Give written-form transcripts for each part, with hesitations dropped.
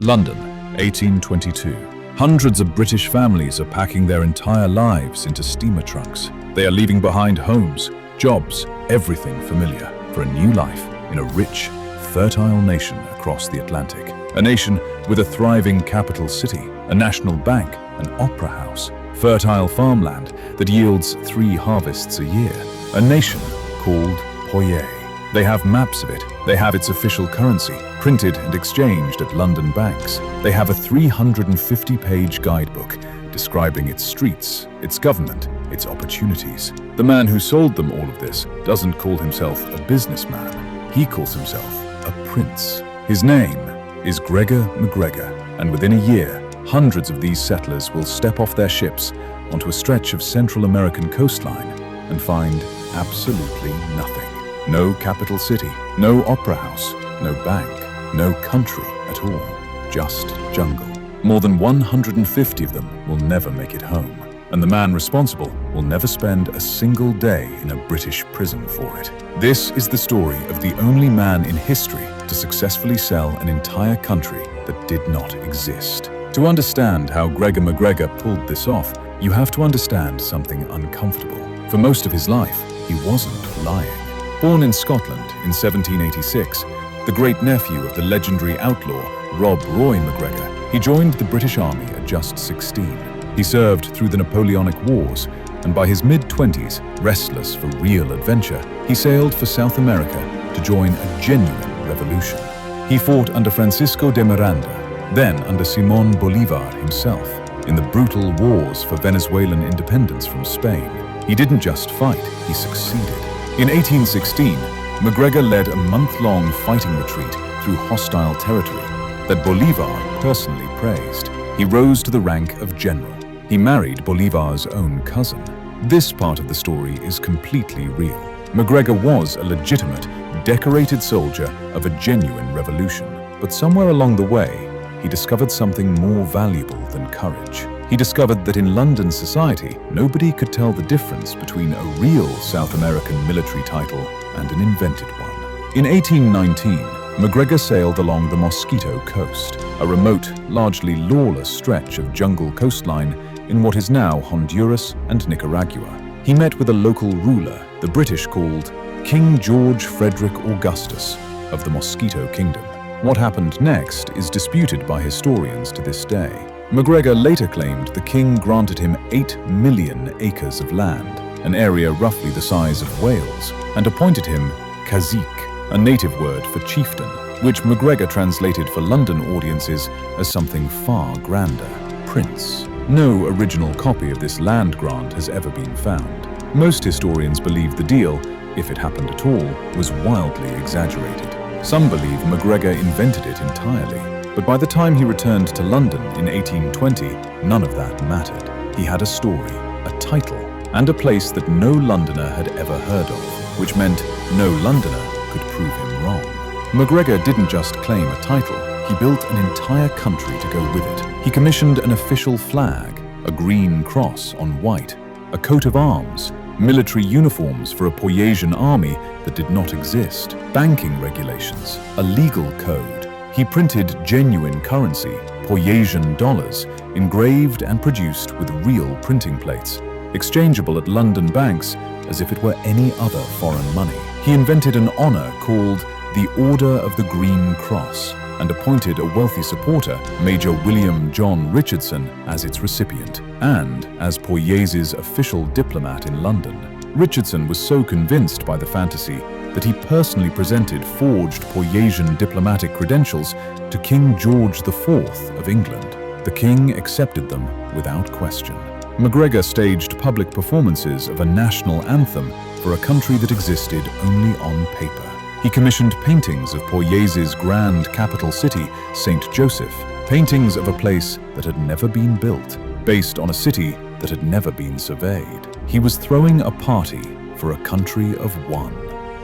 London, 1822. Hundreds of British families are packing their entire lives into steamer trunks. They are leaving behind homes, jobs, everything familiar for a new life in a rich, fertile nation across the Atlantic. A nation with a thriving capital city, a national bank, an opera house, fertile farmland that yields 3 harvests a year. A nation called Poyais. They have maps of it. They have its official currency, printed and exchanged at London banks. They have a 350-page guidebook describing its streets, its government, its opportunities. The man who sold them all of this doesn't call himself a businessman. He calls himself a prince. His name is Gregor MacGregor, and within a year, hundreds of these settlers will step off their ships onto a stretch of Central American coastline and find absolutely nothing. No capital city, no opera house, no bank, no country at all, just jungle. More than 150 of them will never make it home, and the man responsible will never spend a single day in a British prison for it. This is the story of the only man in history to successfully sell an entire country that did not exist. To understand how Gregor MacGregor pulled this off, you have to understand something uncomfortable. For most of his life, he wasn't lying. Born in Scotland in 1786, the great-nephew of the legendary outlaw Rob Roy MacGregor, he joined the British Army at just 16. He served through the Napoleonic Wars, and by his mid-20s, restless for real adventure, he sailed for South America to join a genuine revolution. He fought under Francisco de Miranda, then under Simón Bolívar himself, in the brutal wars for Venezuelan independence from Spain. He didn't just fight, he succeeded. In 1816, MacGregor led a month-long fighting retreat through hostile territory that Bolívar personally praised. He rose to the rank of general. He married Bolívar's own cousin. This part of the story is completely real. MacGregor was a legitimate, decorated soldier of a genuine revolution. But somewhere along the way, he discovered something more valuable than courage. He discovered that in London society, nobody could tell the difference between a real South American military title and an invented one. In 1819, MacGregor sailed along the Mosquito Coast, a remote, largely lawless stretch of jungle coastline in what is now Honduras and Nicaragua. He met with a local ruler the British called King George Frederick Augustus of the Mosquito Kingdom. What happened next is disputed by historians to this day. MacGregor later claimed the king granted him 8 million acres of land, an area roughly the size of Wales, and appointed him cazique, a native word for chieftain, which MacGregor translated for London audiences as something far grander, prince. No original copy of this land grant has ever been found. Most historians believe the deal, if it happened at all, was wildly exaggerated. Some believe MacGregor invented it entirely. But by the time he returned to London in 1820, none of that mattered. He had a story, a title, and a place that no Londoner had ever heard of, which meant no Londoner could prove him wrong. MacGregor didn't just claim a title, he built an entire country to go with it. He commissioned an official flag, a green cross on white, a coat of arms, military uniforms for a Poyaisian army that did not exist, banking regulations, a legal code. He printed genuine currency, Poyaisian dollars, engraved and produced with real printing plates, exchangeable at London banks as if it were any other foreign money. He invented an honor called the Order of the Green Cross and appointed a wealthy supporter, Major William John Richardson, as its recipient, and as Poyais' official diplomat in London. Richardson was so convinced by the fantasy that he personally presented forged Poyaisian diplomatic credentials to King George IV of England. The king accepted them without question. MacGregor staged public performances of a national anthem for a country that existed only on paper. He commissioned paintings of Poyais' grand capital city, St. Joseph, paintings of a place that had never been built, based on a city that had never been surveyed. He was throwing a party for a country of one.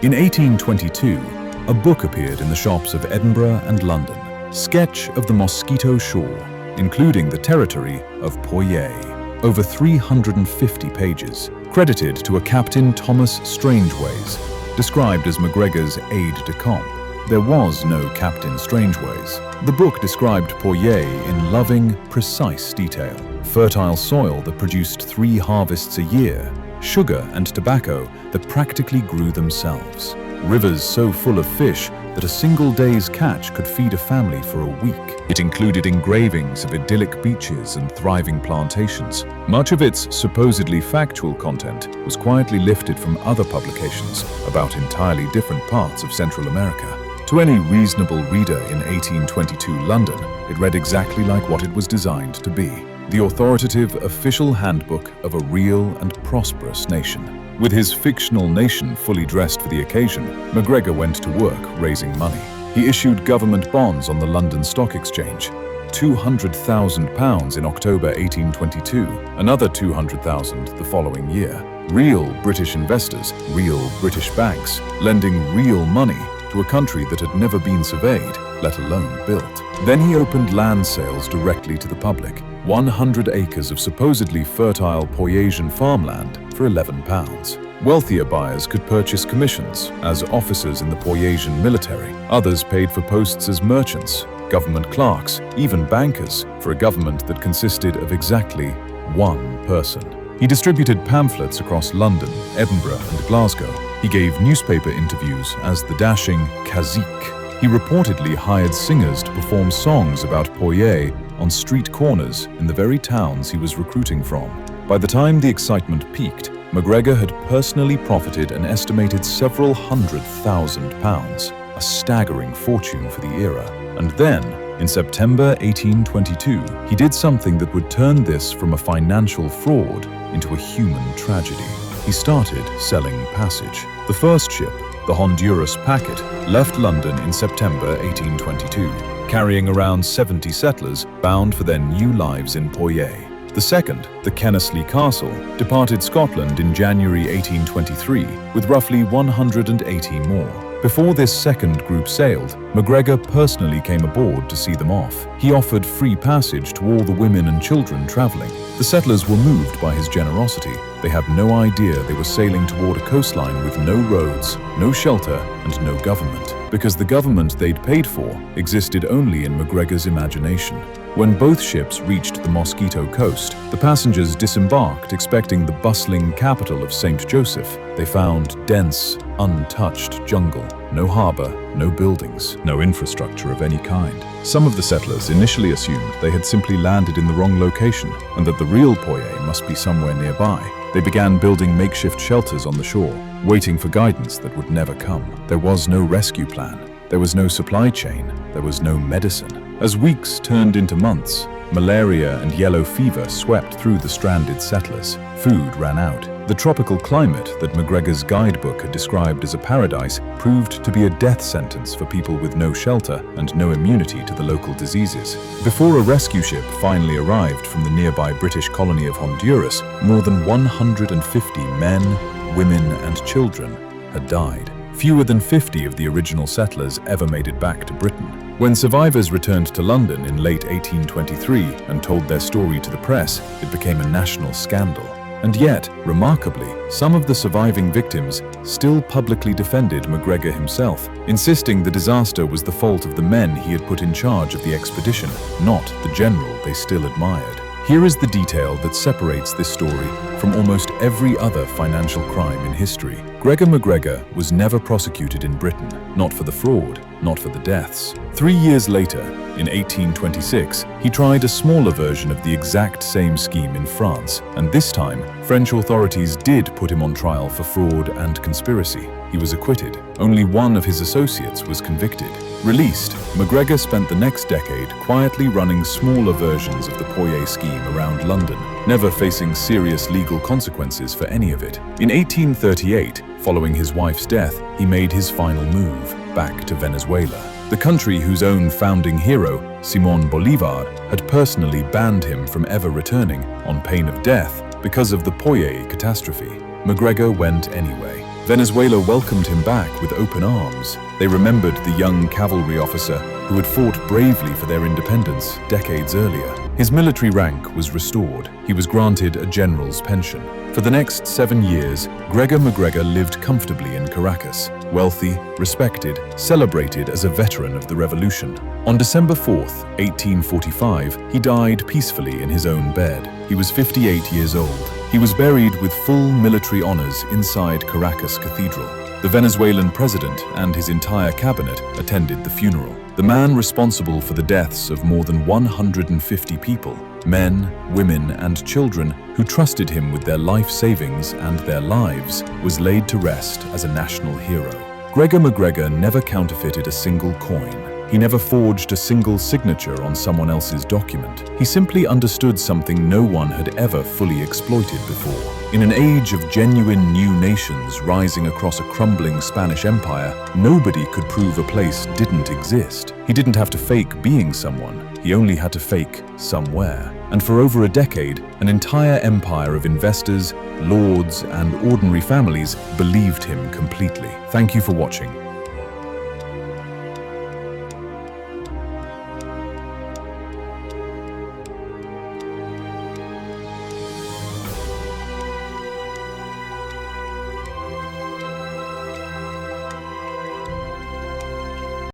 In 1822, a book appeared in the shops of Edinburgh and London, Sketch of the Mosquito Shore, including the territory of Poyais, over 350 pages, credited to a Captain Thomas Strangeways, described as MacGregor's aide-de-camp. There was no Captain Strangeways. The book described Poyais in loving, precise detail. Fertile soil that produced 3 harvests a year, sugar and tobacco that practically grew themselves, rivers so full of fish that a single day's catch could feed a family for a week. It included engravings of idyllic beaches and thriving plantations. Much of its supposedly factual content was quietly lifted from other publications about entirely different parts of Central America. To any reasonable reader in 1822 London, it read exactly like what it was designed to be: the authoritative official handbook of a real and prosperous nation. With his fictional nation fully dressed for the occasion, MacGregor went to work raising money. He issued government bonds on the London Stock Exchange, £200,000 in October 1822, another £200,000 the following year. Real British investors, real British banks, lending real money to a country that had never been surveyed, let alone built. Then he opened land sales directly to the public, 100 acres of supposedly fertile Poyaisian farmland for £11. Wealthier buyers could purchase commissions as officers in the Poyaisian military. Others paid for posts as merchants, government clerks, even bankers, for a government that consisted of exactly one person. He distributed pamphlets across London, Edinburgh, and Glasgow. He gave newspaper interviews as the dashing cazique. He reportedly hired singers to perform songs about Poyais on street corners in the very towns he was recruiting from. By the time the excitement peaked, MacGregor had personally profited an estimated several £100,000, a staggering fortune for the era. And then, in September 1822, he did something that would turn this from a financial fraud into a human tragedy. He started selling passage. The first ship, the Honduras packet, left London in September 1822, carrying around 70 settlers bound for their new lives in Poyais. The second, the Kennesley Castle, departed Scotland in January 1823 with roughly 180 more. Before this second group sailed, MacGregor personally came aboard to see them off. He offered free passage to all the women and children traveling. The settlers were moved by his generosity. They had no idea they were sailing toward a coastline with no roads, no shelter, and no government, because the government they'd paid for existed only in MacGregor's imagination. When both ships reached the Mosquito Coast, the passengers disembarked expecting the bustling capital of St. Joseph. They found dense, untouched jungle, no harbor, no buildings, no infrastructure of any kind. Some of the settlers initially assumed they had simply landed in the wrong location and that the real Poyais must be somewhere nearby. They began building makeshift shelters on the shore, waiting for guidance that would never come. There was no rescue plan. There was no supply chain. There was no medicine. As weeks turned into months, malaria and yellow fever swept through the stranded settlers. Food ran out. The tropical climate that MacGregor's guidebook had described as a paradise proved to be a death sentence for people with no shelter and no immunity to the local diseases. Before a rescue ship finally arrived from the nearby British colony of Honduras, more than 150 men, women, and children had died. Fewer than 50 of the original settlers ever made it back to Britain. When survivors returned to London in late 1823 and told their story to the press, it became a national scandal. And yet, remarkably, some of the surviving victims still publicly defended MacGregor himself, insisting the disaster was the fault of the men he had put in charge of the expedition, not the general they still admired. Here is the detail that separates this story from almost every other financial crime in history. Gregor MacGregor was never prosecuted in Britain, not for the fraud, not for the deaths. 3 years later, in 1826, he tried a smaller version of the exact same scheme in France, and this time, French authorities did put him on trial for fraud and conspiracy. He was acquitted. Only one of his associates was convicted. Released, MacGregor spent the next decade quietly running smaller versions of the Poyais scheme around London, never facing serious legal consequences for any of it. In 1838, following his wife's death, he made his final move, back to Venezuela. The country whose own founding hero, Simón Bolívar, had personally banned him from ever returning, on pain of death, because of the Poyais catastrophe. MacGregor went anyway. Venezuela welcomed him back with open arms. They remembered the young cavalry officer who who had fought bravely for their independence decades earlier. His military rank was restored. He was granted a general's pension. For the next 7 years, Gregor MacGregor lived comfortably in Caracas, wealthy, respected, celebrated as a veteran of the revolution. On December 4th, 1845, he died peacefully in his own bed. He was 58 years old. He was buried with full military honors inside Caracas Cathedral. The Venezuelan president and his entire cabinet attended the funeral. The man responsible for the deaths of more than 150 people, men, women, and children who trusted him with their life savings and their lives, was laid to rest as a national hero. Gregor MacGregor never counterfeited a single coin. He never forged a single signature on someone else's document. He simply understood something no one had ever fully exploited before. In an age of genuine new nations rising across a crumbling Spanish empire, nobody could prove a place didn't exist. He didn't have to fake being someone. He only had to fake somewhere. And for over a decade, an entire empire of investors, lords, and ordinary families believed him completely. Thank you for watching.